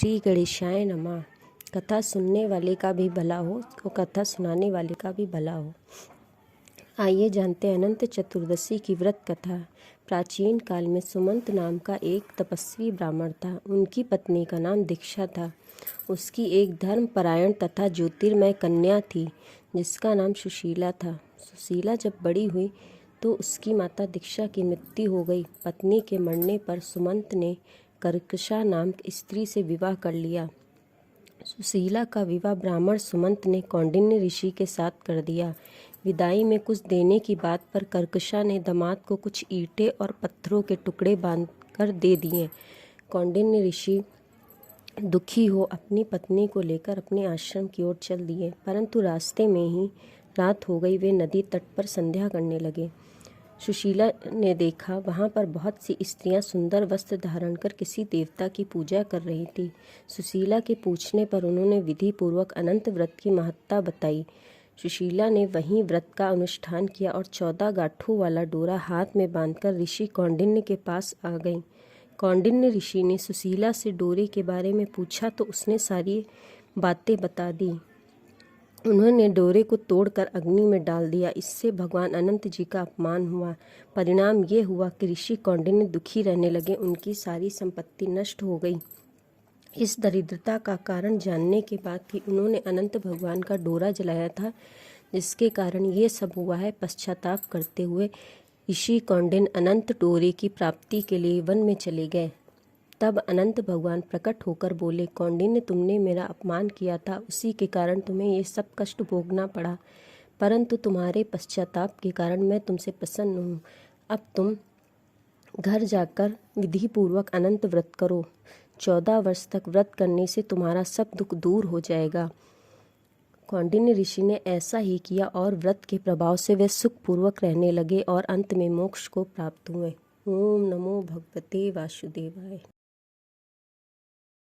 श्री गणेशाय नमः। कथा सुनने वाले का भी भला हो और कथा सुनाने वाले का भी भला हो। आइए जानते हैं अनंत चतुर्दशी की व्रत कथा। प्राचीन काल में सुमंत नाम का एक तपस्वी ब्राह्मण था। उनकी पत्नी का नाम दीक्षा था। उसकी एक धर्मपरायण तथा ज्योतिर्मय कन्या थी जिसका नाम सुशीला था। सुशीला जब बड़ी हुई तो उसकी माता दीक्षा की मृत्यु हो गई। पत्नी के मरने पर सुमंत ने कर्कशा नाम स्त्री से विवाह कर लिया। सुशीला का विवाह ब्राह्मण सुमंत ने कौंडिन्य ऋषि के साथ कर दिया। विदाई में कुछ देने की बात पर कर्कशा ने दामाद को कुछ ईंटें और पत्थरों के टुकड़े बांधकर दे दिए। कौंडिन्य ऋषि दुखी हो अपनी पत्नी को लेकर अपने आश्रम की ओर चल दिए, परंतु रास्ते में ही रात हो गई। वे नदी तट पर संध्या करने लगे। सुशीला ने देखा वहाँ पर बहुत सी स्त्रियां सुंदर वस्त्र धारण कर किसी देवता की पूजा कर रही थी। सुशीला के पूछने पर उन्होंने विधि पूर्वक अनंत व्रत की महत्ता बताई। सुशीला ने वहीं व्रत का अनुष्ठान किया और 14 गांठों वाला डोरा हाथ में बांधकर ऋषि कौंडिन्य के पास आ गई। कौंडिन्य ऋषि ने सुशीला से डोरे के बारे में पूछा तो उसने सारी बातें बता दी। उन्होंने डोरे को तोड़कर अग्नि में डाल दिया। इससे भगवान अनंत जी का अपमान हुआ। परिणाम ये हुआ कि ऋषि कौंडिन्य दुखी रहने लगे। उनकी सारी संपत्ति नष्ट हो गई। इस दरिद्रता का कारण जानने के बाद कि उन्होंने अनंत भगवान का डोरा जलाया था, जिसके कारण ये सब हुआ है, पश्चाताप करते हुए ऋषि कौंडिन्य अनंत डोरे की प्राप्ति के लिए वन में चले गए। तब अनंत भगवान प्रकट होकर बोले, कौंडिन्य, तुमने मेरा अपमान किया था, उसी के कारण तुम्हें ये सब कष्ट भोगना पड़ा, परंतु तुम्हारे पश्चाताप के कारण मैं तुमसे प्रसन्न हूँ। अब तुम घर जाकर विधि पूर्वक अनंत व्रत करो। 14 वर्ष तक व्रत करने से तुम्हारा सब दुख दूर हो जाएगा। कौंडिन्य ऋषि ने ऐसा ही किया और व्रत के प्रभाव से वे सुखपूर्वक रहने लगे और अंत में मोक्ष को प्राप्त हुए। ओम नमो भगवते वासुदेवाय।